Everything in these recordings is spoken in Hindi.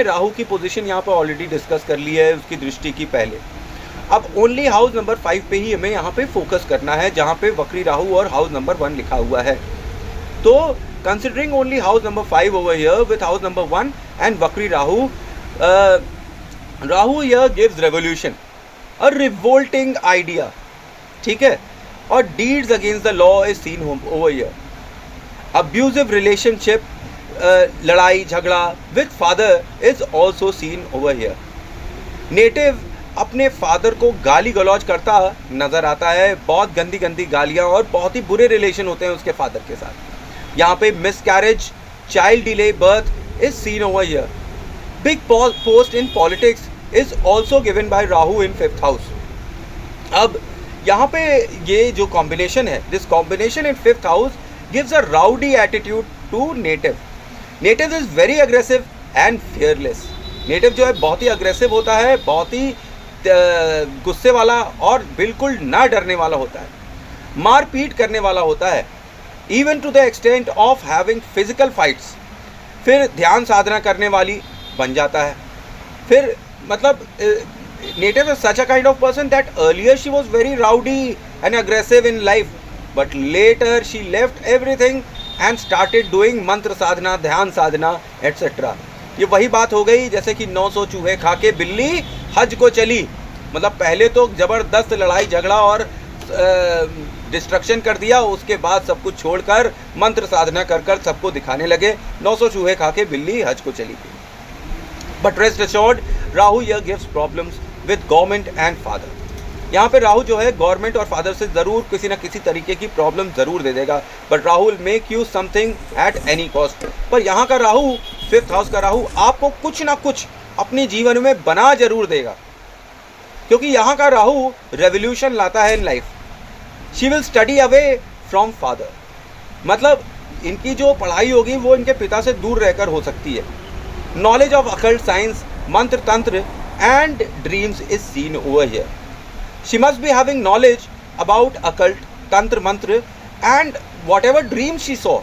राहु की पोजीशन यहाँ पर ऑलरेडी डिस्कस कर ली है उसकी दृष्टि की पहले। अब ओनली हाउस नंबर 5 पे ही हमें यहाँ पे फोकस करना है, जहाँ पे वक्री राहु और हाउस नंबर 1 लिखा हुआ है। तो considering only house number 5 over here with house number 1 and वक्री Rahu, Rahu here gives revolution, a revolting idea, ठीक है, और deeds against the law is seen over here. Abusive relationship, लड़ाई झगड़ा with father is also seen over here. Native अपने फादर को गाली गलौज करता नजर आता है, बहुत गंदी गंदी गालियां और बहुत ही बुरे रिलेशन होते हैं उसके फादर के साथ। यहाँ पे miscarriage, child delay birth is seen over here. Big post in politics is also given by Rahu in 5th house. अब यहाँ पे ये जो कॉम्बिनेशन है, this combination in 5th house gives a rowdy attitude to native. Native is very aggressive and fearless. Native जो है बहुत ही अग्रेसिव होता है, बहुत ही गुस्से वाला और बिल्कुल ना डरने वाला होता है, मारपीट करने वाला होता है, even to the extent of having physical fights. फिर ध्यान साधना करने वाली बन जाता है। फिर मतलब native is such a kind of person that earlier she was very rowdy and aggressive in life, but later she left everything and started doing मंत्र साधना, ध्यान साधना एट्सेट्रा। ये वही बात हो गई जैसे कि 900 चूहे खा के बिल्ली हज को चली। मतलब पहले तो ज़बरदस्त लड़ाई झगड़ा और डिस्ट्रक्शन कर दिया, उसके बाद सब कुछ छोड़कर मंत्र साधना कर कर सबको दिखाने लगे। 900 चूहे खा के बिल्ली हज को चली गई। But rest assured, Rahu here gives problems with government and father. यहाँ पे राहु जो है गवर्नमेंट और फादर से ज़रूर किसी ना किसी तरीके की प्रॉब्लम ज़रूर दे देगा, but Rahu will make you something at any cost. पर यहाँ का राहु, 5th हाउस का राहु, आपको कुछ ना कुछ अपने जीवन में बना जरूर देगा, क्योंकि यहाँ का राहु रेवोल्यूशन लाता है in life. She will study away from father, मतलब इनकी जो पढ़ाई होगी वो इनके पिता से दूर रहकर हो सकती है। नॉलेज ऑफ अकल्ट साइंस, मंत्र तंत्र and dreams is seen over here. She must be having knowledge about occult, tantra, mantra, and whatever dream she saw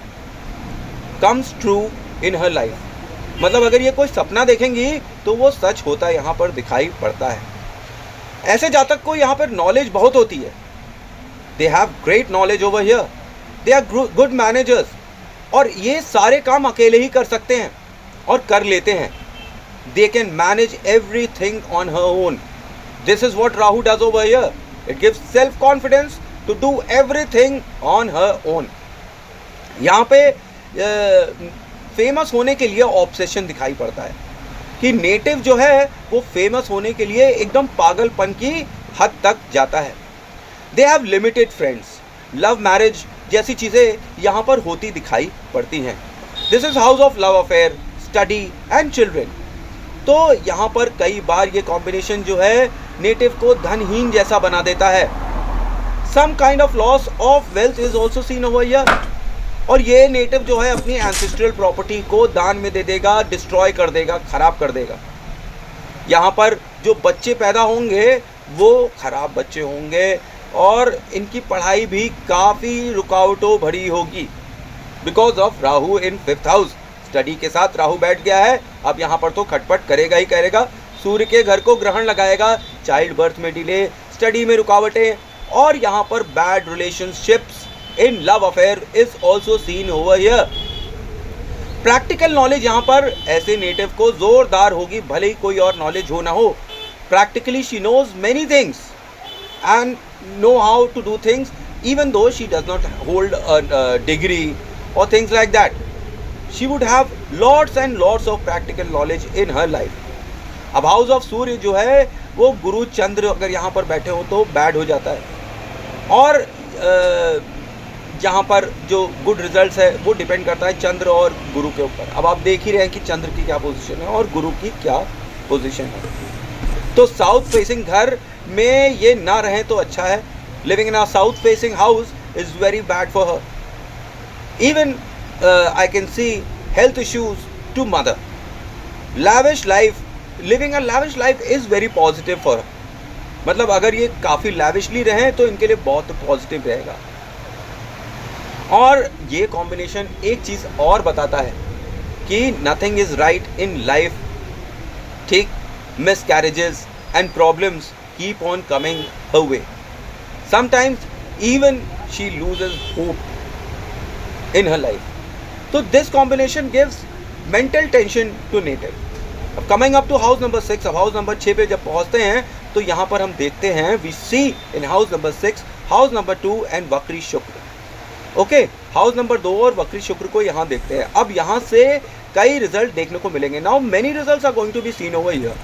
comes true in her life. मतलब अगर ये कोई सपना देखेंगी तो वो सच होता है, यहाँ पर दिखाई पड़ता है। ऐसे जातक को यहाँ पर नॉलेज बहुत होती है। They have great knowledge over here. They are good managers. और ये सारे काम अकेले ही कर सकते हैं और कर लेते हैं। They can manage everything on her own. This is what Rahu does over here. It gives self-confidence to do everything on her own. यहाँ पे फेमस होने के लिए ऑब्सेशन दिखाई पड़ता है कि नेटिव जो है वो फेमस होने के लिए एकदम पागलपन की हद तक जाता है। They have limited friends. Love marriage जैसी चीज़ें यहाँ पर होती दिखाई पड़ती हैं। This is house of love affair, study and children. तो यहाँ पर कई बार ये कॉम्बिनेशन जो है नेटिव को धनहीन जैसा बना देता है। Some kind of loss of wealth is also seen over here. और ये नेटिव जो है अपनी एंसेस्ट्रल प्रॉपर्टी को दान में दे देगा, डिस्ट्रॉय कर देगा, खराब कर देगा। यहाँ पर जो बच्चे पैदा होंगे वो खराब बच्चे होंगे और इनकी पढ़ाई भी काफ़ी रुकावटों भरी होगी, because of Rahu in 5th house. Study के साथ राहु बैठ गया है, अब यहाँ पर तो खटपट करेगा ही करेगा। सूर्य के घर को ग्रहण लगाएगा, चाइल्ड बर्थ में डिले, स्टडी में रुकावटें, और यहाँ पर bad relationships in love affair is also seen over here. Practical knowledge यहाँ पर ऐसे नेटिव को जोरदार होगी, भले ही कोई और नॉलेज हो ना हो। Practically she knows many things and know how to do things even though she does not hold a degree or things like that. She would have lots and lots of practical knowledge in her life. अब हाउस ऑफ सूर्य जो है वो गुरु चंद्र अगर यहाँ पर बैठे हो तो बैड हो जाता है, और जहाँ पर जो गुड रिजल्ट्स है वो डिपेंड करता है चंद्र और गुरु के ऊपर। अब आप देख ही रहे हैं कि चंद्र की क्या पोजीशन है और गुरु की क्या पोजीशन है। तो साउथ फेसिंग घर में ये ना रहें तो अच्छा है। Living in a south facing house is very bad for her. Even I can see health issues to mother. Lavish life, living a lavish life is very positive for her. मतलब अगर ये काफ़ी लैविशली रहें तो इनके लिए बहुत पॉजिटिव रहेगा। और ये कॉम्बिनेशन एक चीज़ और बताता है कि nothing is right in life ठीक, miscarriages and problems keep on coming her way. Sometimes even she loses hope in her life. So this combination gives mental tension to native. अब coming up to house number 6, अब हाउस नंबर 6 पे जब पहुंचते हैं तो यहाँ पर हम देखते हैं we see in house number 6 house number 2 and vakri Shukra. Okay, house number 2 और वक्री शुक्र को यहाँ देखते हैं। अब यहाँ से कई रिजल्ट देखने को मिलेंगे। Now many results are going to be seen over here.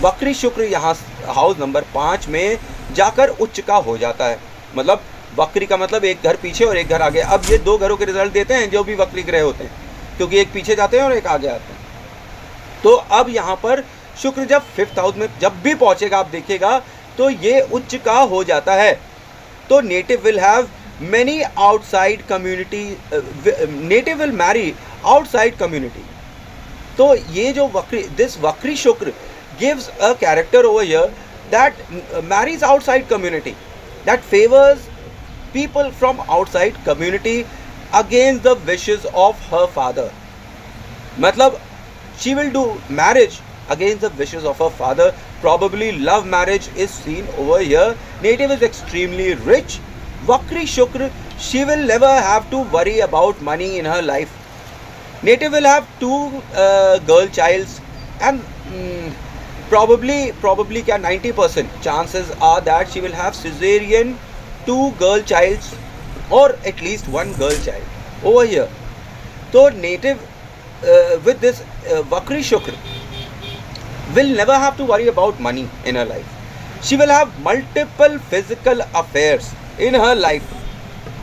वक्री शुक्र यहाँ हाउस नंबर 5 में जाकर उच्च का हो जाता है, मतलब वक्री का मतलब एक घर पीछे और एक घर आगे। अब ये दो घरों के रिजल्ट देते हैं जो भी वक्री ग्रह होते हैं, क्योंकि एक पीछे जाते हैं और एक आगे आते हैं। तो अब यहाँ पर शुक्र जब 5th हाउस में जब भी पहुँचेगा आप देखिएगा तो ये उच्च का हो जाता है। तो native will have many outside community, native will marry outside community. तो ये जो this वक्री शुक्र gives a character over here that marries outside community, that favors people from outside community against the wishes of her father. मतलब she will do marriage against the wishes of her father. Probably love marriage is seen over here. Native is extremely rich. Vakri Shukra, she will never have to worry about money in her life. Native will have 2 girl childs and probably क्या 90% chances are that she will have cesarean 2 girl childs or at least 1 girl child over here. So native with this Vakri Shukra will never have to worry about money in her life. She will have multiple physical affairs in her life.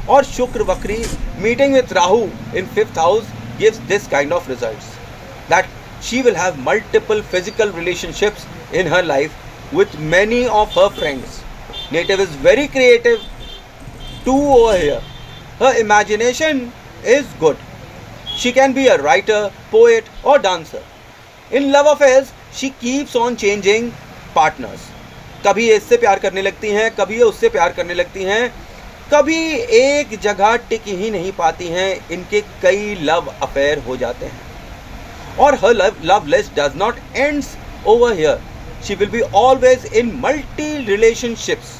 Or Shukra Vakri meeting with Rahu in 5th house gives this kind of results, that she will have multiple physical relationships in her life with many of her friends. Native is very creative too over here. Her imagination is good. She can be a writer, poet or dancer. In love affairs, she keeps on changing partners. कभी ये इससे प्यार करने लगती हैं, कभी ये उससे प्यार करने लगती हैं, कभी एक जगह टिक ही नहीं पाती हैं, इनके कई लव अफेयर हो जाते हैं. और her love list does not ends over here. She will be always in multi relationships,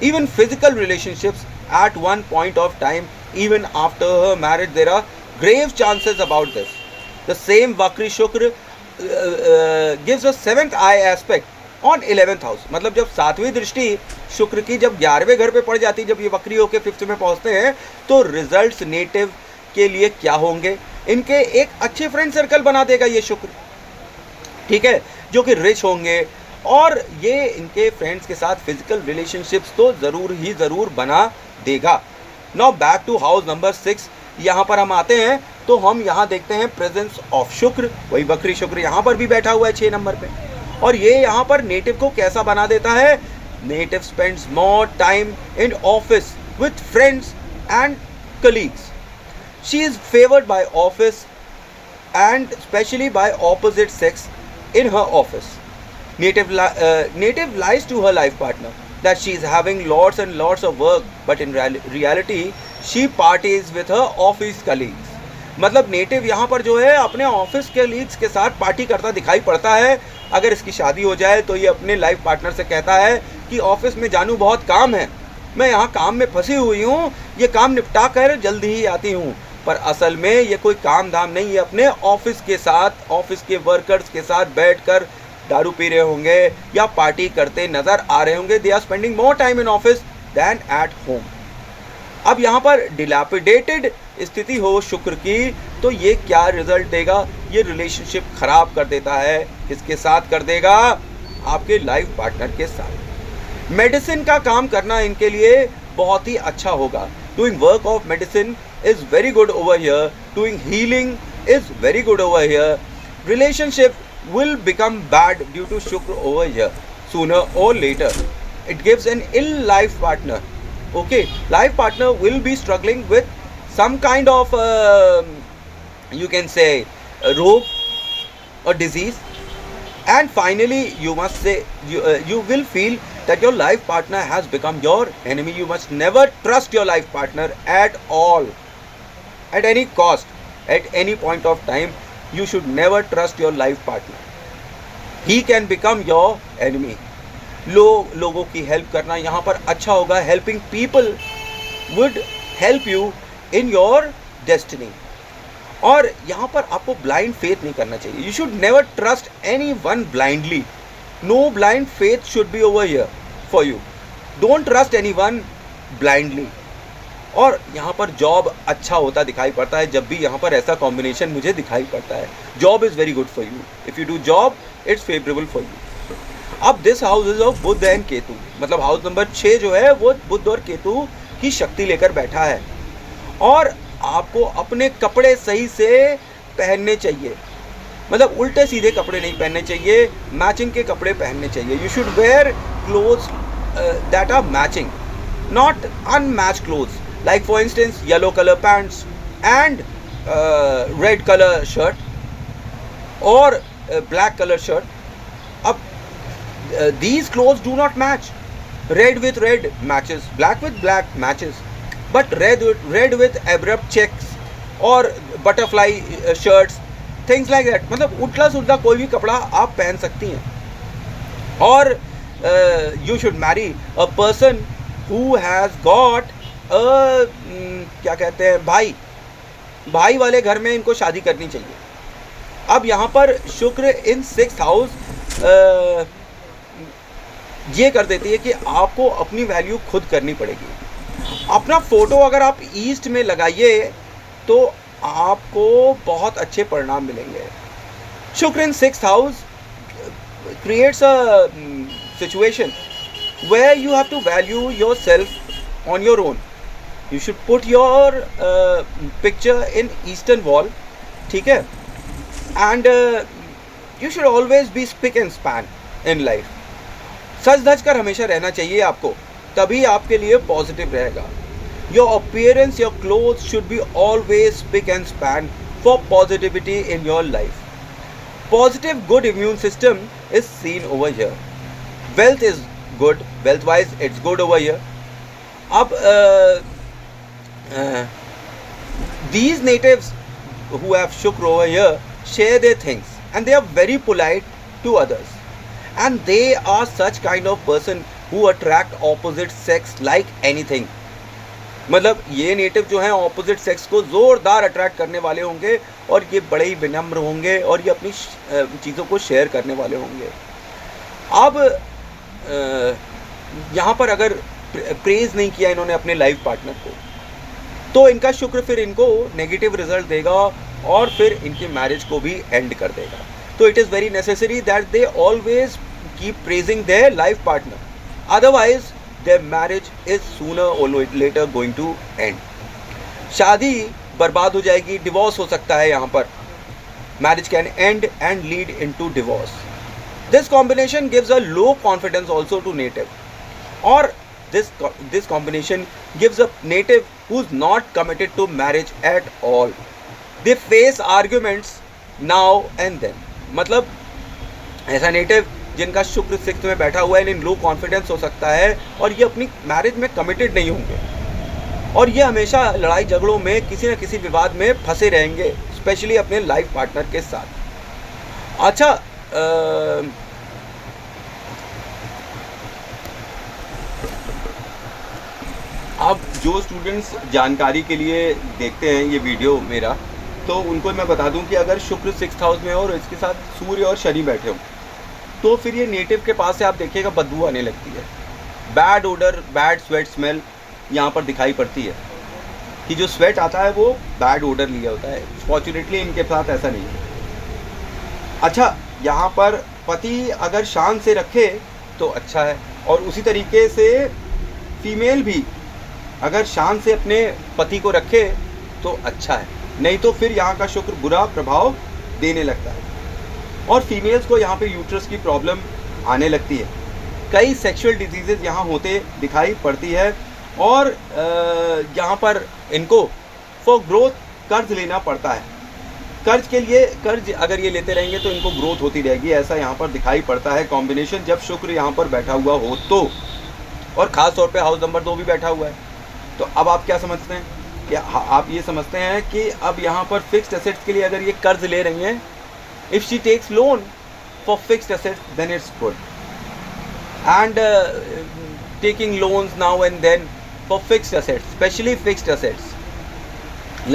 even physical relationships at one point of time. Even after her marriage, there are grave chances about this. The same Vakri Shukra gives a 7th eye aspect on 11th house. मतलब जब 7वीं दृष्टि शुक्र की जब 11वें घर पे पड़ जाती है, जब ये वक्री होकर 5th में पहुंचते हैं, तो रिजल्ट्स नेटिव के लिए क्या होंगे? इनके एक अच्छे फ्रेंड सर्कल बना देगा ये शुक्र, ठीक है, जो कि रिच होंगे, और ये इनके फ्रेंड्स के साथ फिजिकल रिलेशनशिप्स तो ज़रूर ही ज़रूर बना देगा. Now back to house number 6. यहाँ पर हम आते हैं तो हम यहाँ देखते हैं प्रेजेंस ऑफ शुक्र. वही वक्री शुक्र यहाँ पर भी बैठा हुआ है 6 नंबर पे, और ये यहाँ पर नेटिव को कैसा बना देता है? Native spends more time in office with friends and colleagues. She is favoured by office and specially by opposite sex in her office. Native lies to her life partner that she is having lots and lots of work, but in reality she parties with her office colleagues. मतलब नेटिव यहाँ पर जो है अपने ऑफिस कलीग्स के साथ पार्टी करता दिखाई पड़ता है. अगर इसकी शादी हो जाए तो ये अपने लाइफ पार्टनर से कहता है कि ऑफिस में जानू बहुत काम है, मैं यहाँ काम में फंसी हुई हूँ, ये काम निपटा कर जल्दी ही आती हूँ. पर असल में ये कोई काम धाम नहीं, ये अपने ऑफिस के साथ, ऑफिस के वर्कर्स के साथ बैठकर दारू पी रहे होंगे या पार्टी करते नज़र आ रहे होंगे. They are spending more time in office than at home. अब यहाँ पर डिलैपिडेटेड स्थिति हो शुक्र की, तो ये क्या रिजल्ट देगा? ये रिलेशनशिप खराब कर देता है. किसके साथ कर देगा? आपके लाइफ पार्टनर के साथ. मेडिसिन का काम करना इनके लिए बहुत ही अच्छा होगा. Doing work of medicine is very good over here. Doing healing is very good over here. Relationship will become bad due to Shukra over here sooner or later. It gives an ill life partner. Okay, life partner will be struggling with some kind of you can say rogue or disease, and finally you must say you will feel that your life partner has become your enemy. You must never trust your life partner at all. At any cost, at any point of time, you should never trust your life partner. He can become your enemy. लोगों की हेल्प करना यहाँ पर अच्छा होगा। Helping people would help you in your destiny. और यहाँ पर आपको ब्लाइंड फेथ नहीं करना चाहिए। You should never trust anyone blindly. No blind faith should be over here for you. Don't trust anyone blindly. और यहाँ पर जॉब अच्छा होता दिखाई पड़ता है जब भी यहाँ पर ऐसा कॉम्बिनेशन मुझे दिखाई पड़ता है। Job is very good for you. If you do job it's favourable for you. अब this house is of Budh and Ketu, मतलब हाउस नंबर 6 जो है वो बुध और केतु की शक्ति लेकर बैठा है। और आपको अपने कपड़े सही से पहनने चाहिए, मतलब उल्टे सीधे कपड़े नहीं पहनने चाहिए, मैचिंग के कपड़े पहनने चाहिए। You should wear clothes that are matching, not unmatched clothes. Like for instance yellow colour pants and red colour shirt और ब्लैक कलर शर्ट। अब these clothes do not match. Red with red matches, black with black matches, but red with abrupt checks or butterfly shirts, things like that. मतलब उल्टा सुल्टा कोई भी कपड़ा आप पहन सकती हैं। और you should marry a person who has got a क्या कहते हैं, भाई वाले घर में इनको शादी करनी चाहिए। अब यहाँ पर शुक्र इन 6th हाउस ये कर देती है कि आपको अपनी वैल्यू खुद करनी पड़ेगी। अपना फोटो अगर आप ईस्ट में लगाइए तो आपको बहुत अच्छे परिणाम मिलेंगे। Shukra in 6th house creates a situation where you have to value your self on your own. You should put your picture in eastern wall, ठीक है। And you should always be spick and span in life. सच धज कर हमेशा रहना चाहिए आपको, तभी आपके लिए पॉजिटिव रहेगा। Your appearance, your cloth should be always speak and span for positivity in your life. Positive good immune system is seen over here. Wealth is good, wealth wise it's good over here. अब these natives who have Shukra over here share their things and they are very polite to others, and they are such kind of person who attract opposite sex like anything. मतलब ये नेटिव जो हैं ऑपोजिट सेक्स को ज़ोरदार अट्रैक्ट करने वाले होंगे और ये बड़े ही विनम्र होंगे और ये अपनी चीज़ों को शेयर करने वाले होंगे। अब यहाँ पर अगर प्रेज नहीं किया इन्होंने अपने लाइफ पार्टनर को तो इनका शुक्र फिर इनको नेगेटिव रिजल्ट देगा और फिर इनकी मैरिज को भी एंड कर देगा। तो it is very necessary that they always keep praising their life partner, otherwise there marriage is sooner और लेटर गोइंग टू एंड। शादी बर्बाद हो जाएगी, डिवोर्स हो सकता है। यहाँ पर marriage can end and lead into divorce. This combination gives a low confidence also to native, और this combination gives a native who's not committed to marriage at all. They face arguments now and then. मतलब ऐसा नेटिव जिनका शुक्र 6th में बैठा हुआ है, इन लो कॉन्फिडेंस हो सकता है और ये अपनी मैरिज में कमिटेड नहीं होंगे और ये हमेशा लड़ाई झगड़ों में किसी न किसी विवाद में फंसे रहेंगे, स्पेशली अपने लाइफ पार्टनर के साथ। अच्छा, अब जो स्टूडेंट्स जानकारी के लिए देखते हैं ये वीडियो मेरा, तो उनको मैं बता दूं कि अगर शुक्र 6th हाउस में हो और इसके साथ सूर्य और शनि बैठे हों तो फिर ये नेटिव के पास से आप देखिएगा बदबू आने लगती है। Bad odour, bad sweat smell यहाँ पर दिखाई पड़ती है कि जो स्वेट आता है वो बैड ओडर लिया होता है। फॉर्चुनेटली इनके साथ ऐसा नहीं है। अच्छा, यहाँ पर पति अगर शान से रखे तो अच्छा है, और उसी तरीके से फीमेल भी अगर शान से अपने पति को रखे तो अच्छा है, नहीं तो फिर यहाँ का शुक्र बुरा प्रभाव देने लगता है और फीमेल्स को यहाँ पे यूट्रस की प्रॉब्लम आने लगती है। कई सेक्सुअल डिजीजेज यहाँ होते दिखाई पड़ती है और यहाँ पर इनको फॉर ग्रोथ कर्ज लेना पड़ता है। कर्ज अगर ये लेते रहेंगे तो इनको ग्रोथ होती रहेगी, ऐसा यहाँ पर दिखाई पड़ता है कॉम्बिनेशन जब शुक्र यहाँ पर बैठा हुआ हो तो। और ख़ास तौर पे हाउस नंबर 2 भी बैठा हुआ है। तो अब आप क्या समझते हैं कि आप ये समझते हैं कि अब यहाँ पर फिक्स्ड एसेट्स के लिए अगर ये कर्ज ले रही हैं, if she takes loan for fixed assets, then it's good. And taking loans now and then for fixed assets, especially fixed assets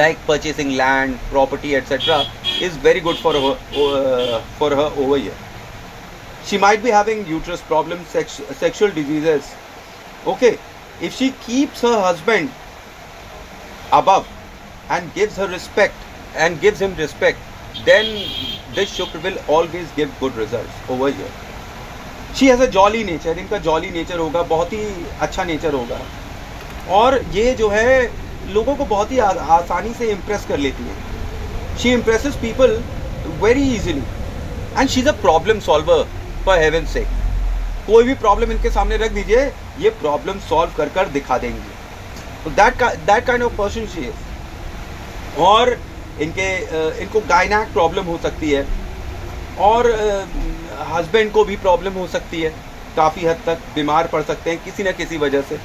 like purchasing land, property, etc., is very good for her over here. She might be having uterus problems, sexual diseases. Okay, if she keeps her husband above and gives her respect and gives him respect, then this Shukra will always give good results over here. She has a jolly nature. इनका jolly nature होगा, बहुत ही अच्छा nature होगा, और ये जो है लोगों को बहुत ही आसानी से impress कर लेती है. She impresses people very easily and she's a problem solver, for heaven's sake. कोई भी प्रॉब्लम इनके सामने रख दीजिए, ये प्रॉब्लम सॉल्व कर कर दिखा देंगे. तो that kind of person she is. और इनको गायनेक प्रॉब्लम हो सकती है, और हस्बैंड को भी प्रॉब्लम हो सकती है, काफ़ी हद तक बीमार पड़ सकते हैं किसी न किसी वजह से.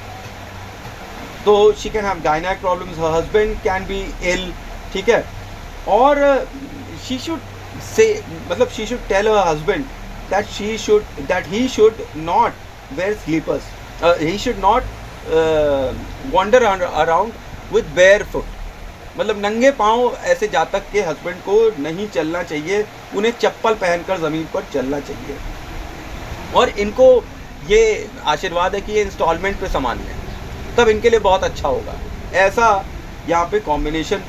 तो she can have gynaec problems, her husband can be ill. ठीक है, और शी शुड से मतलब she should tell her husband that he should not wear slippers. He should not wander around with barefoot. मतलब नंगे पाँव ऐसे जातक के हस्बैंड को नहीं चलना चाहिए, उन्हें चप्पल पहनकर ज़मीन पर चलना चाहिए. और इनको ये आशीर्वाद है कि ये इंस्टॉलमेंट पे सामान लें, तब इनके लिए बहुत अच्छा होगा. ऐसा यहाँ पे कॉम्बिनेशन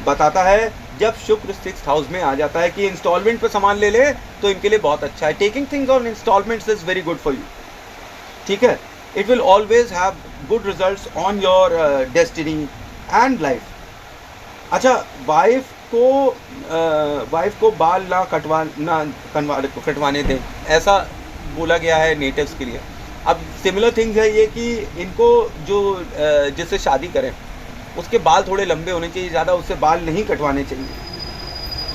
बताता है. जब शुक्र 6th हाउस में आ जाता है कि इंस्टॉलमेंट पे सामान ले ले, तो इनके लिए बहुत अच्छा है. Taking things on instalments is very good for you. ठीक है, it will always have good results on your destiny and life. अच्छा, वाइफ को बाल ना कटवाने दें, ऐसा बोला गया है नेटिव्स के लिए. अब सिमिलर थिंग्स है ये कि इनको जो जिससे शादी करें उसके बाल थोड़े लंबे होने चाहिए, ज़्यादा उससे बाल नहीं कटवाने चाहिए.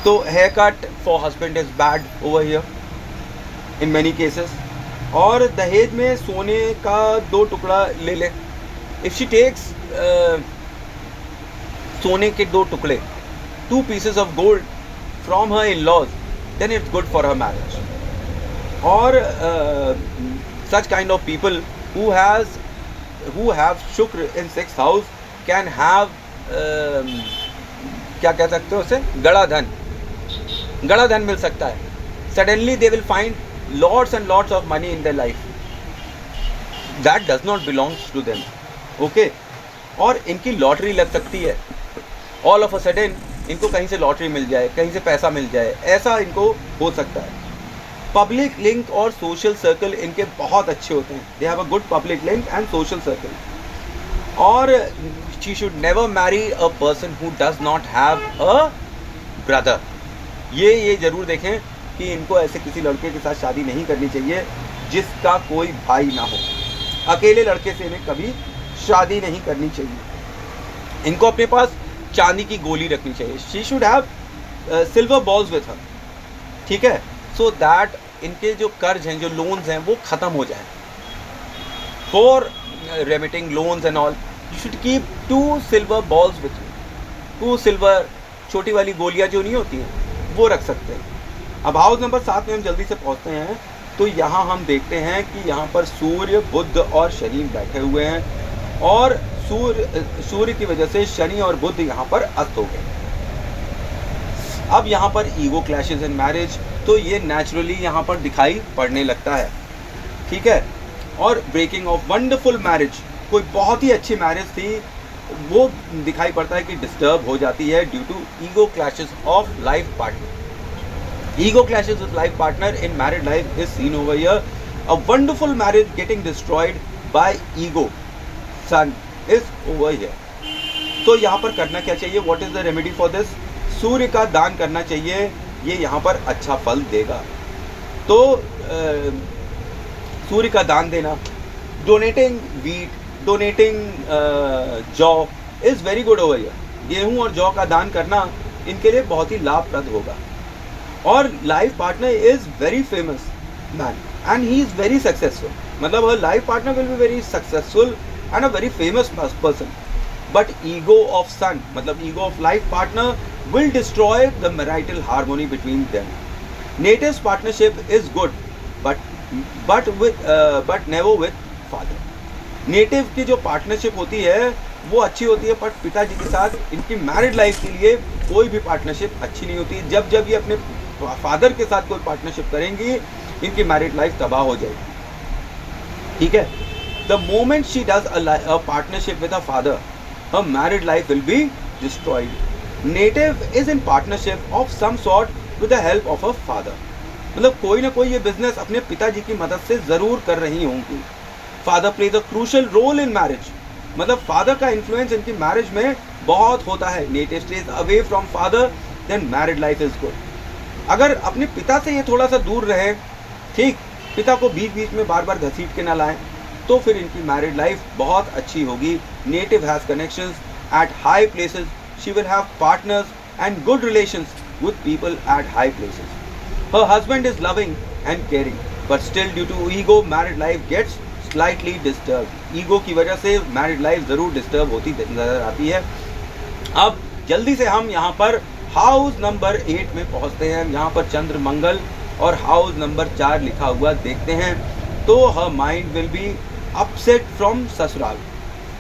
तो hair cut for husband is bad over here in many cases. और दहेज में सोने का 2 टुकड़ा ले ले. इफ़ शी टेक्स सोने के 2 टुकड़े, 2 pieces of gold from her in-laws, then it's good for her marriage. और such kind of people who have Shukra in 6th house can have क्या कह सकते हो उसे, गड़ा धन मिल सकता है. Suddenly they will find lots and lots of money in their life that does not belongs to them. Okay, और इनकी लॉटरी लग सकती है. All of a sudden इनको कहीं से लॉटरी मिल जाए, कहीं से पैसा मिल जाए, ऐसा इनको हो सकता है. पब्लिक लिंक और सोशल सर्कल इनके बहुत अच्छे होते हैं. They have a good public link and social circle. और she should never marry a person who does not have a brother. ये ज़रूर देखें कि इनको ऐसे किसी लड़के के साथ शादी नहीं करनी चाहिए जिसका कोई भाई ना हो. अकेले लड़के से इन्हें कभी शादी नहीं करनी चाहिए. इनको अपने पास चांदी की गोली रखनी चाहिए. She should have silver balls with her. ठीक है, so that इनके जो कर्ज हैं, जो लोन्स हैं, वो ख़त्म हो जाए. For remitting loans and all, you should keep 2 silver balls with you. 2 silver छोटी वाली गोलियाँ जो नहीं होती हैं, वो रख सकते हैं. अब हाउस नंबर 7 में हम जल्दी से पहुँचते हैं. तो यहाँ हम देखते हैं कि यहाँ पर सूर्य, बुध और शनि बैठे हुए हैं, और सूर्य की वजह से शनि और बुध यहाँ पर अस्त हो गए. अब यहाँ पर ईगो क्लैशेस इन मैरिज, तो ये नेचुरली यहाँ पर दिखाई पड़ने लगता है. ठीक है, और ब्रेकिंग ऑफ वंडरफुल मैरिज, कोई बहुत ही अच्छी मैरिज थी, वो दिखाई पड़ता है कि डिस्टर्ब हो जाती है due to ego clashes of life partner. Ego clashes with life partner in married life is seen over here. A wonderful marriage getting destroyed by ego sun is over here. तो यहाँ पर करना क्या चाहिए? What is the remedy for this? Surya का दान करना चाहिए, ये यहाँ पर अच्छा फल देगा. तो सूर्य का दान देना, डोनेटिंग वीट, डोनेटिंग जौ is very good over here. गेहूँ और जौ का दान करना इनके लिए बहुत ही लाभप्रद होगा. और life partner is very famous man and he is very successful. मतलब her life partner will be very successful and a very famous person. But ego of sun, मतलब ego of life partner, will destroy the marital harmony between them. Natives partnership is good, but never with father. Native की जो पार्टनरशिप होती है वो अच्छी होती है, बट पिताजी के साथ इनकी मैरिड लाइफ के लिए कोई भी पार्टनरशिप अच्छी नहीं होती। जब जब ये अपने फादर के साथ कोई पार्टनरशिप करेंगी, इनकी मैरिड लाइफ तबाह हो जाएगी। ठीक है, the moment she does a partnership with a father, her married life will be destroyed. Native is in partnership of some sort with the help of her father. मतलब कोई ना कोई ये बिजनेस अपने पिताजी की मदद से जरूर कर रही होंगी। Father plays a crucial role in marriage, मतलब फादर का इन्फ्लुएंस इनकी मैरिज में बहुत होता है। Native stays away from father, then married life is good. अगर अपने पिता से ये थोड़ा सा दूर रहे, ठीक, पिता को बीच बीच में बार बार घसीट के ना लाएं, तो फिर इनकी मैरिड लाइफ बहुत अच्छी होगी। Native has connections at high places, she will have partners and good relations with people at high places. Her husband is loving and caring, but still due to ego married life gets slightly disturb. Ego की वजह से मैरिड लाइफ जरूर डिस्टर्ब होती नजर आती है। अब जल्दी से हम यहाँ पर हाउस नंबर 8 में पहुँचते हैं। यहाँ पर चंद्र मंगल और हाउस नंबर 4 लिखा हुआ देखते हैं। तो her mind will be upset from ससुराल,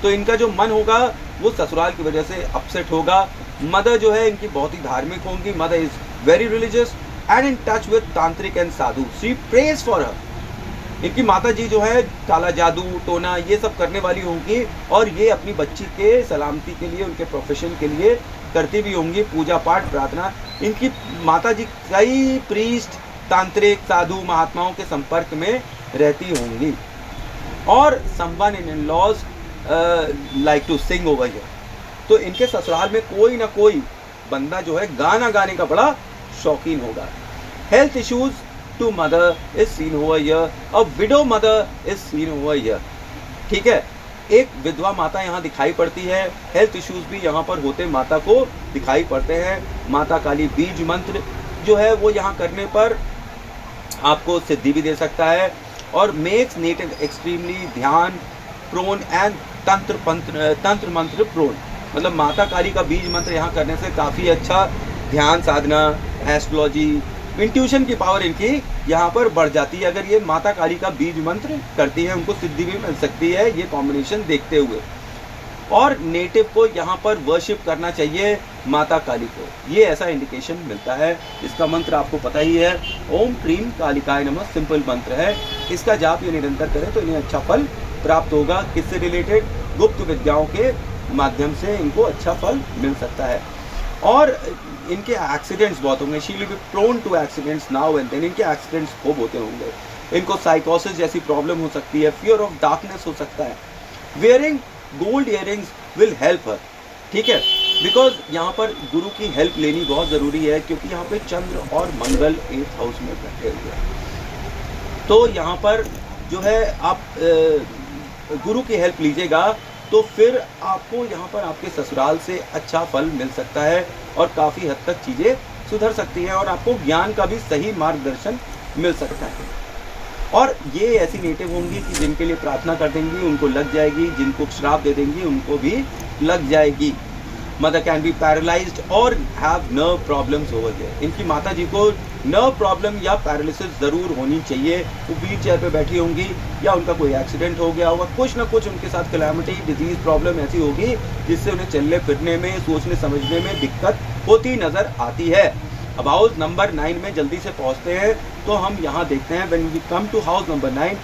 तो इनका जो मन होगा वो ससुराल की वजह से अपसेट होगा। मदर जो है इनकी बहुत ही धार्मिक होंगी। Mother is very religious and in touch with tantrik and sadhu, she prays for her. इनकी माता जी जो है काला जादू, टोना, ये सब करने वाली होंगी, और ये अपनी बच्ची के सलामती के लिए, उनके प्रोफेशन के लिए करती भी होंगी पूजा पाठ प्रार्थना। इनकी माता जी कई प्रीस्ट, तांत्रिक, साधु, महात्माओं के संपर्क में रहती होंगी। और someone in laws like to sing over here, तो इनके ससुराल में कोई ना कोई बंदा जो है गाना गाने का बड़ा शौकीन होगा। Health issues to mother is seen over here, a widow mother is seen over here. ठीक है, एक विधवा माता यहाँ दिखाई पड़ती है। हेल्थ इश्यूज भी यहाँ पर होते माता को दिखाई पड़ते हैं। माता काली बीज मंत्र जो है वो यहाँ करने पर आपको सिद्धि भी दे सकता है। और मेक्स नेटिव एक्सट्रीमली ध्यान प्रोन एंड तंत्र मंत्र प्रोन, मतलब माता काली का बीज मंत्र यहाँ करने से काफ़ी अच्छा ध्यान साधना, एस्ट्रोलॉजी, इंट्यूशन की पावर इनकी यहाँ पर बढ़ जाती है। अगर ये माता काली का बीज मंत्र करती है, उनको सिद्धि भी मिल सकती है ये कॉम्बिनेशन देखते हुए। और नेटिव को यहाँ पर वर्शिप करना चाहिए माता काली को, ये ऐसा इंडिकेशन मिलता है। इसका मंत्र आपको पता ही है, ओम क्रीम कालिकाय नमः, सिंपल मंत्र है। इसका जाप ये निरंतर करें तो इन्हें अच्छा फल प्राप्त होगा। किससे रिलेटेड? गुप्त विद्याओं के माध्यम से इनको अच्छा फल मिल सकता है। और इनके एक्सीडेंट्स बहुत होंगे, she will be prone to accidents now and then, इनके एक्सीडेंट्स खूब होते होंगे। इनको साइकोसिस जैसी प्रॉब्लम हो सकती है, फियर ऑफ डार्कनेस हो सकता है। Wearing gold earrings will help her, ठीक है, बिकॉज यहाँ पर गुरु की हेल्प लेनी बहुत ज़रूरी है, क्योंकि यहाँ पे चंद्र और मंगल 8th हाउस में बैठे हुए हैं। तो यहाँ पर जो है आप गुरु की हेल्प लीजिएगा तो फिर आपको यहाँ पर आपके ससुराल से अच्छा फल मिल सकता है और काफ़ी हद तक चीज़ें सुधर सकती हैं और आपको ज्ञान का भी सही मार्गदर्शन मिल सकता है। और ये ऐसी नेटिव होंगी कि जिनके लिए प्रार्थना कर देंगी उनको लग जाएगी, जिनको श्राप दे देंगी उनको भी लग जाएगी। मदर कैन बी पैरालाइज्ड और have nerve problems over here. इनकी माता जी को नर्व प्रॉब्लम या पैरालिसिस ज़रूर होनी चाहिए। वो व्हील चेयर पर बैठी होंगी या उनका कोई एक्सीडेंट हो गया होगा, कुछ ना कुछ उनके साथ कैलामिटी, डिजीज़, प्रॉब्लम ऐसी होगी जिससे उन्हें चलने फिरने में, सोचने समझने में दिक्कत होती नज़र आती है। अब हाउस नंबर 9 में जल्दी से पहुंचते हैं तो हम यहाँ देखते हैं when we come to house number 9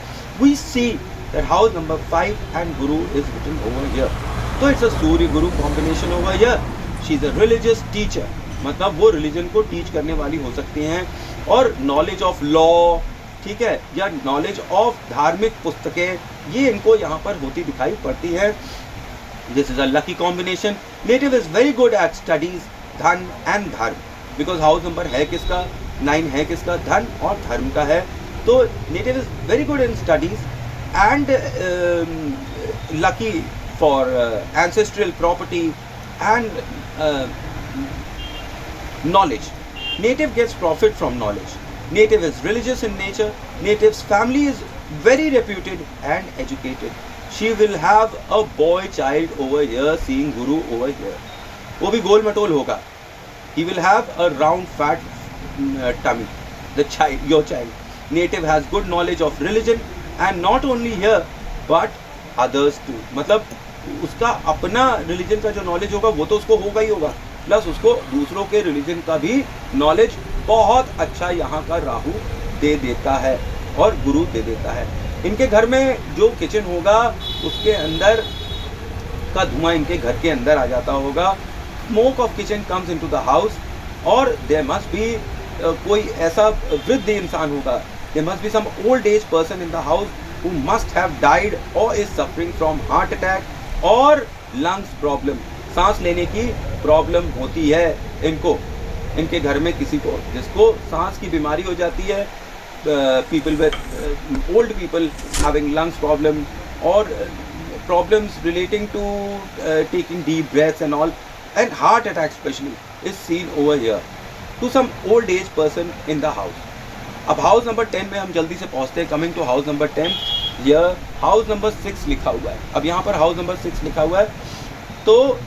we see that house number 5 and Guru is written over here. तो it's a Surya Guru combination over here. She is a religious teacher, मतलब वो रिलीजन को टीच करने वाली हो सकती हैं और नॉलेज ऑफ लॉ, ठीक है, या नॉलेज ऑफ धार्मिक पुस्तकें, ये इनको यहाँ पर होती दिखाई पड़ती है। This is a lucky combination. Native is very good at studies, धन एंड धर्म, बिकॉज हाउस नंबर है किसका? 9 है किसका? धन और धर्म का है। तो native is very good in studies and lucky for ancestral property and knowledge. Native gets profit from knowledge. Native is religious in nature. Native's family is very reputed and educated. She will have a boy child over here, seeing Guru over here. वो भी गोल मटोल होगा. He will have a round fat tummy. your child. Native has good knowledge of religion and not only here but others too. मतलब उसका अपना रिलीजन का जो नॉलेज होगा वो तो उसको होगा ही होगा, प्लस उसको दूसरों के रिलीजन का भी नॉलेज बहुत अच्छा यहाँ का राहु दे देता है और गुरु दे देता है। इनके घर में जो किचन होगा उसके अंदर का धुआं इनके घर के अंदर आ जाता होगा। Smoke of kitchen comes into the house, और देयर मस्ट बी कोई ऐसा वृद्ध इंसान होगा, there must be some old age person in the house who must have died or is suffering from heart attack or lungs problem. सांस लेने की प्रॉब्लम होती है इनको, इनके घर में किसी को जिसको सांस की बीमारी हो जाती है, people with old people having lungs problem or problems relating to taking deep breaths and all, and heart attack especially is seen over here to some old age person in the house. अब हाउस नंबर 10 में हम जल्दी से पहुंचते हैं। कमिंग टू हाउस नंबर 10, यह हाउस नंबर 6 लिखा हुआ है। अब यहाँ पर हाउस नंबर 6 लिखा हुआ है, तो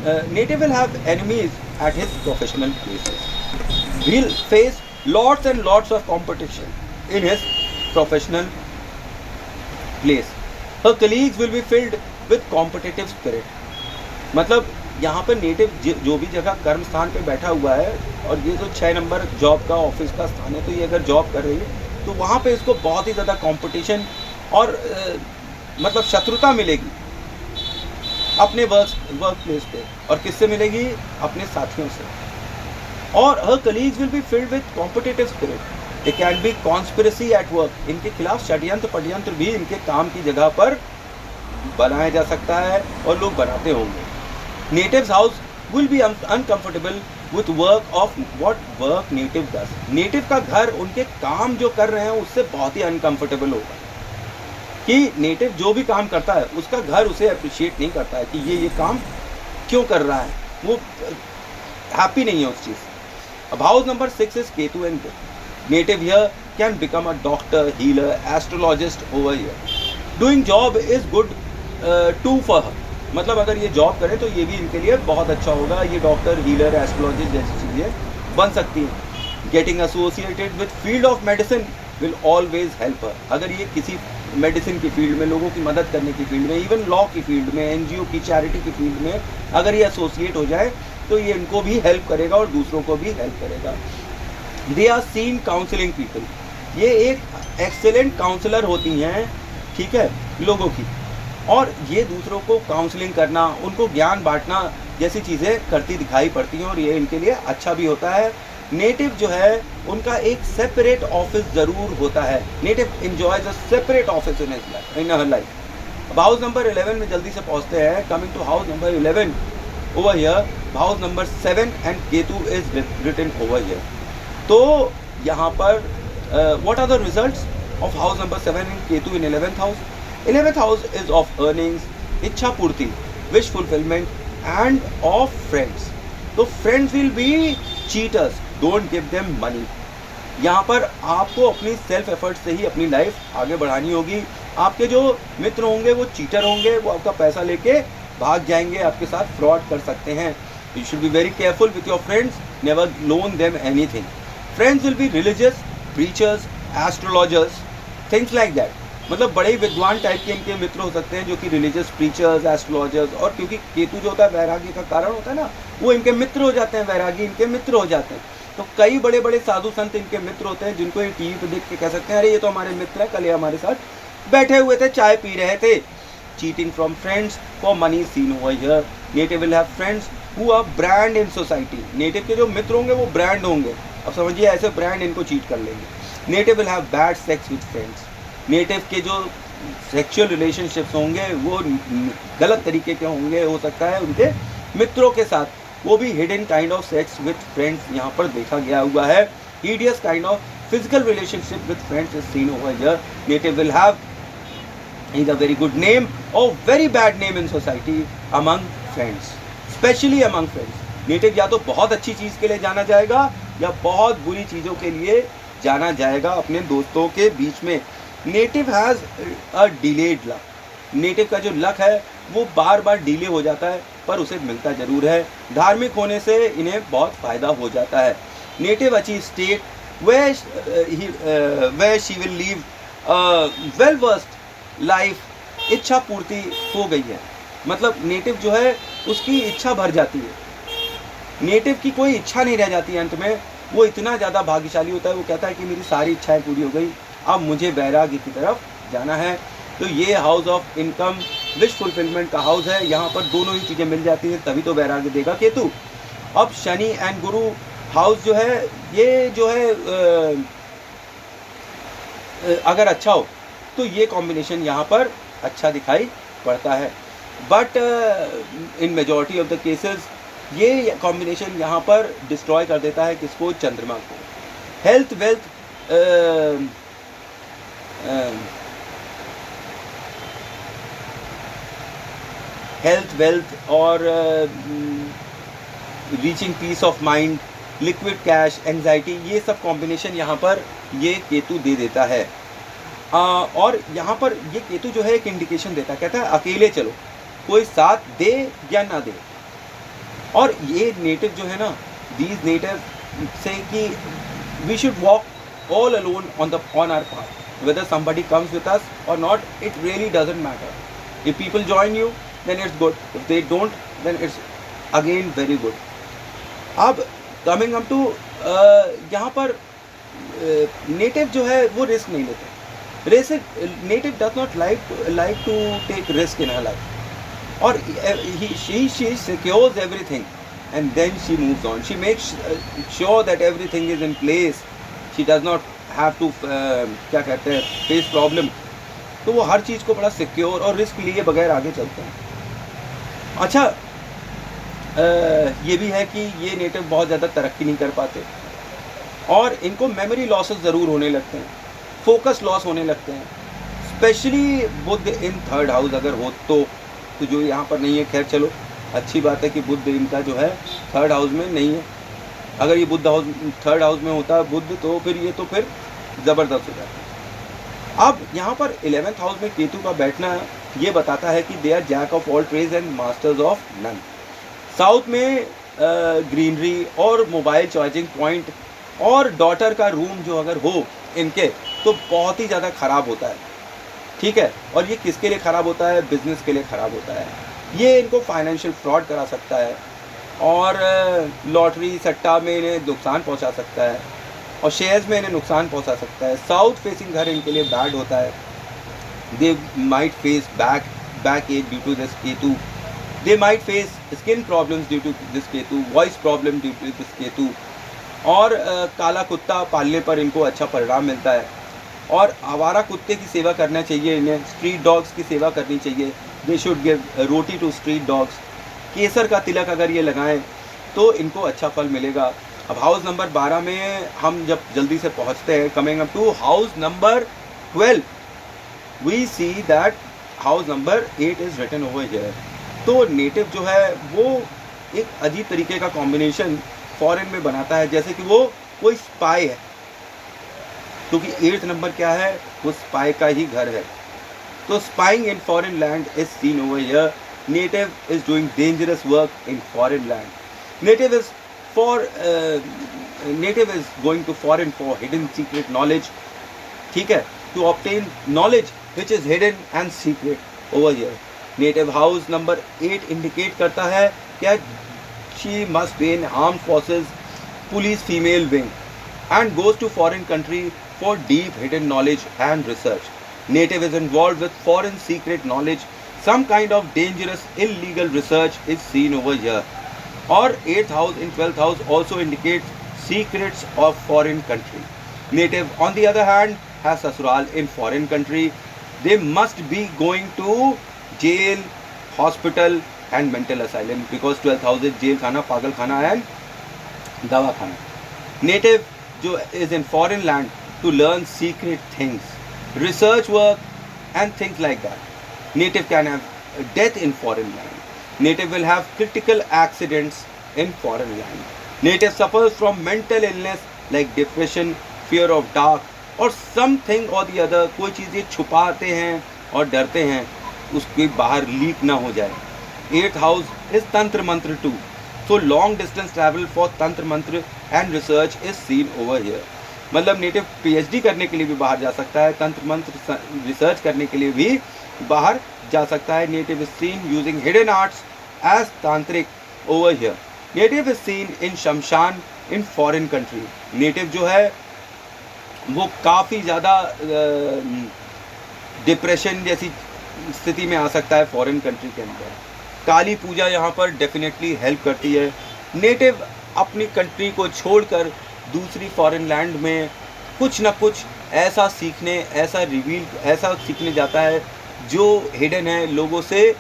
native will have enemies at his professional places, will face lots and lots of competition in his professional place. Her colleagues will be filled with competitive spirit. मतलब यहाँ पर नेटिव जो भी जगह कर्म स्थान पे बैठा हुआ है, और ये जो 6 नंबर जॉब का ऑफिस का स्थान है, तो ये अगर जॉब कर रही है तो वहाँ पे इसको बहुत ही ज़्यादा कंपटीशन और मतलब शत्रुता मिलेगी अपने वर्क प्लेस पे। और किससे मिलेगी? अपने साथियों से। और her colleagues will be filled with competitive spirit. There can be conspiracy at work. इनके खिलाफ षड्यंत्र पड्यंत्र भी इनके काम की जगह पर बनाया जा सकता है और लोग बनाते होंगे। Native's house will be uncomfortable with work of what work native does. Native का घर उनके काम जो कर रहे हैं उससे बहुत ही अनकम्फर्टेबल होगा, कि नेटिव जो भी काम करता है उसका घर उसे अप्रिशिएट नहीं करता है कि ये काम क्यों कर रहा है, वो हैप्पी नहीं है उस चीज़। अब house number 6 is Ketu and Buddha. Native here can become a doctor, healer, astrologist over here. Doing job is good too for her. मतलब अगर ये जॉब करे तो ये भी इनके लिए बहुत अच्छा होगा। ये डॉक्टर, हीलर, एस्ट्रोलॉजिस्ट जैसी चीज़ें बन सकती हैं। Getting associated with field of medicine will always help her. अगर ये किसी मेडिसिन की फील्ड में, लोगों की मदद करने की फील्ड में, इवन लॉ की फील्ड में, एनजीओ की, चैरिटी की फील्ड में अगर ये एसोसिएट हो जाए तो ये इनको भी हेल्प करेगा और दूसरों को भी हेल्प करेगा। They are seen counselling people, ये एक एक्सेलेंट काउंसलर होती हैं, ठीक है, लोगों की, और ये दूसरों को काउंसलिंग करना, उनको ज्ञान बांटना जैसी चीज़ें करती दिखाई पड़ती हैं, और ये इनके लिए अच्छा भी होता है। नेटिव जो है उनका एक सेपरेट ऑफिस ज़रूर होता है। Native enjoys a separate office in her life. अब हाउस नंबर 11 में जल्दी से पहुँचते हैं। Coming to house number 11 over here, house number 7 and Ketu is written over here. तो यहाँ पर what are the results of house number 7 and Ketu in 11th house? 11th house is of earnings, इच्छा पूर्ति, wish fulfillment and of friends. तो friends will be cheaters, don't give them money. यहाँ पर आपको अपनी सेल्फ एफर्ट से ही अपनी लाइफ आगे बढ़ानी होगी। आपके जो मित्र होंगे वो चीटर होंगे, वो आपका पैसा लेके भाग जाएंगे, आपके साथ फ्रॉड कर सकते हैं। You should be very careful with your friends, never loan them anything. Friends will be religious, preachers, astrologers, things like that. मतलब बड़े विद्वान टाइप के इनके मित्र हो सकते हैं जो कि रिलीजियस, प्रीचर्स, एस्ट्रोलॉजर्स, और क्योंकि केतु जो होता है वैरागी का कारण होता है ना, वो इनके मित्र हो जाते हैं, वैरागी इनके मित्र हो जाते हैं। तो कई बड़े बड़े साधु संत इनके मित्र होते हैं, जिनको ये टीवी पर देख के कह सकते हैं अरे ये तो हमारे मित्र हैं, कल ये हमारे साथ बैठे हुए थे, चाय पी रहे थे। Cheating from friends for money seen over here. Native will have friends who are brand in society. Native के जो मित्र होंगे वो ब्रांड होंगे। अब समझिए ऐसे ब्रांड इनको चीट कर लेंगे। Native will have bad sex with friends. Native के जो सेक्सुअल रिलेशनशिप्स होंगे वो गलत तरीके के होंगे, हो सकता है उनके मित्रों के साथ, वो भी hidden kind of sex with friends यहाँ पर देखा गया हुआ है। Hideous kind of physical relationship with friends is seen over here. Native will have either very good name or very bad name in society among friends, especially among friends. Native या तो बहुत अच्छी चीज़ के लिए जाना जाएगा या बहुत बुरी चीज़ों के लिए जाना जाएगा अपने दोस्तों के बीच में। Native has a delayed luck. Native का जो लक है वो बार बार डिले हो जाता है पर उसे मिलता ज़रूर है। धार्मिक होने से इन्हें बहुत फ़ायदा हो जाता है। Native achieve state where she will live a well versed life. इच्छा पूर्ति हो गई है, मतलब नेटिव जो है उसकी इच्छा भर जाती है, नेटिव की कोई इच्छा नहीं रह जाती है अंत में, वो इतना ज़्यादा भाग्यशाली होता है, वो कहता है कि मेरी सारी इच्छाएं पूरी हो गई, अब मुझे वैराग्य की तरफ जाना है। तो ये house of income wish fulfilment का हाउस है, यहाँ पर दोनों ही चीज़ें मिल जाती हैं, तभी तो वैराग्य देगा केतु। अब शनि एंड गुरु हाउस जो है, ये जो है अगर अच्छा हो तो ये कॉम्बिनेशन यहाँ पर अच्छा दिखाई पड़ता है, but in majority of the cases ये कॉम्बिनेशन यहाँ पर डिस्ट्रॉय कर देता है किसको, चंद्रमा को। हेल्थ वेल्थ और reaching peace of mind, liquid cash, anxiety, ये सब कॉम्बिनेशन यहाँ पर ये केतु दे देता है। और यहाँ पर ये केतु जो है एक इंडिकेशन देता है, कहता है अकेले चलो, कोई साथ दे या ना दे। और ये नेटिव जो है ना, दीज नेटिव से कि we should walk all alone on our path, whether somebody comes with us or not, it really doesn't matter. If people join you then it's good, if they don't then it's again very good. अब कमिंग अप टू यहाँ पर नेटिव जो है वो रिस्क नहीं लेते, native does not like to take risk in her life, or she secures everything and then she moves on. She makes sure that everything is in place. She does not have to क्या कहते हैं face problem. तो वो हर चीज़ को बड़ा सिक्योर और रिस्क लिए बगैर आगे चलते हैं। अच्छा, ये भी है कि ये नेटिव बहुत ज़्यादा तरक्की नहीं कर पाते और इनको मेमोरी लॉसेस ज़रूर होने लगते हैं, फोकस लॉस होने लगते हैं, specially Budh in third house अगर हो तो जो यहाँ पर नहीं है। खैर चलो, अच्छी बात है कि बुध इनका जो है थर्ड हाउस में नहीं है। अगर ये बुध हाउस थर्ड हाउस में होता बुध तो फिर ये तो फिर ज़बरदस्त हो जाता। अब यहाँ पर 11th हाउस में केतु का बैठना ये बताता है कि they are jack of all trades and masters of none. South में ग्रीनरी और मोबाइल चार्जिंग पॉइंट और डॉटर का रूम जो अगर हो इनके तो बहुत ही ज़्यादा ख़राब होता है, ठीक है। और ये किसके लिए ख़राब होता है, बिजनेस के लिए ख़राब होता है। ये इनको फाइनेंशियल फ्रॉड करा सकता है और लॉटरी सट्टा में इन्हें नुकसान पहुंचा सकता है और शेयर्स में इन्हें नुकसान पहुंचा सकता है। साउथ फेसिंग घर इनके लिए बैड होता है। They might face back ache due to this Ketu, they might face skin problems due to this Ketu, voice problem due to this Ketu. और काला कुत्ता पालने पर इनको अच्छा परिणाम मिलता है और आवारा कुत्ते की सेवा करना चाहिए इन्हें, स्ट्रीट डॉग्स की सेवा करनी चाहिए। They should give roti to street dogs. केसर का तिलक अगर ये लगाएं तो इनको अच्छा फल मिलेगा। अब हाउस नंबर 12 में हम जब जल्दी से पहुंचते हैं, coming up to house number 12, we see that house number 8 is written over here. तो नेटिव जो है वो एक अजीब तरीके का कॉम्बिनेशन फॉरेन में बनाता है, जैसे कि वो कोई स्पाई है, क्योंकि 8th नंबर क्या है, वो स्पाई का ही घर है। तो spying in foreign land is seen over here. Native is doing dangerous work in foreign land. Native is going to foreign for hidden secret knowledge, ठीक है, to obtain knowledge which is hidden and secret over here. Native house number 8 indicate करता है क्या, she must be in armed forces, police female wing, and goes to foreign country for deep hidden knowledge and research. Native is involved with foreign secret knowledge. Some kind of dangerous illegal research is seen over here. Or 8th house in 12th house also indicates secrets of foreign country. Native on the other hand has sasural in foreign country. They must be going to jail, hospital and mental asylum because 12th house is jail khana, pagal khana and dawa khana. Native जो is in foreign land to learn secret things, research work and things like that. Native can have death in foreign land. Native will have critical accidents in foreign land. Native suffers from mental illness like depression, fear of dark or something or the other. कोई चीज़ें छुपाते हैं और डरते हैं उसके बाहर लीक ना हो जाए। 8th house is tantra mantra too. So long distance travel for tantra mantra and research is seen over here. मतलब नेटिव पीएचडी करने के लिए भी बाहर जा सकता है, तंत्र मंत्र रिसर्च करने के लिए भी बाहर जा सकता है। Native is seen using hidden arts as tantrik over here. Native is seen in shamshan in foreign country. Native जो है वो काफ़ी ज़्यादा डिप्रेशन जैसी स्थिति में आ सकता है फॉरेन कंट्री के अंदर। काली पूजा यहाँ पर डेफिनेटली हेल्प करती है। नेटिव अपनी कंट्री को छोड़कर दूसरी फॉरेन लैंड में कुछ ना कुछ ऐसा सीखने, ऐसा सीखने जाता है जो हिडन है, लोगों से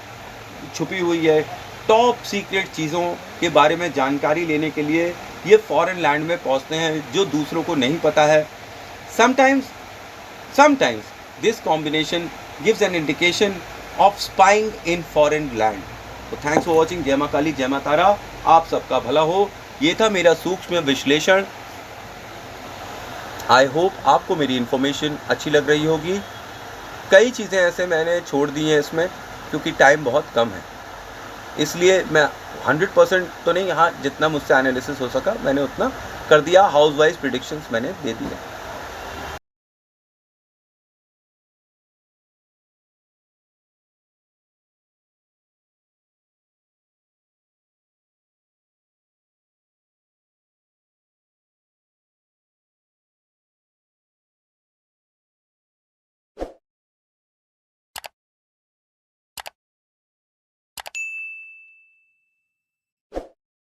छुपी हुई है। टॉप सीक्रेट चीज़ों के बारे में जानकारी लेने के लिए ये फॉरेन लैंड में पहुँचते हैं जो दूसरों को नहीं पता है। Sometimes this combination gives an indication of spying in foreign land. तो थैंक्स फॉर वॉचिंग। जय माँ काली, जय माँ तारा, आप सबका भला हो। ये था मेरा सूक्ष्म विश्लेषण। आई होप आपको मेरी इन्फॉर्मेशन अच्छी लग रही होगी। कई चीज़ें ऐसे मैंने छोड़ दी हैं इसमें क्योंकि टाइम बहुत कम है, इसलिए मैं 100% तो नहीं, हाँ जितना मुझसे एनालिसिस हो सका मैंने उतना कर दिया। हाउस वाइज प्रिडिक्शंस मैंने दे दिए।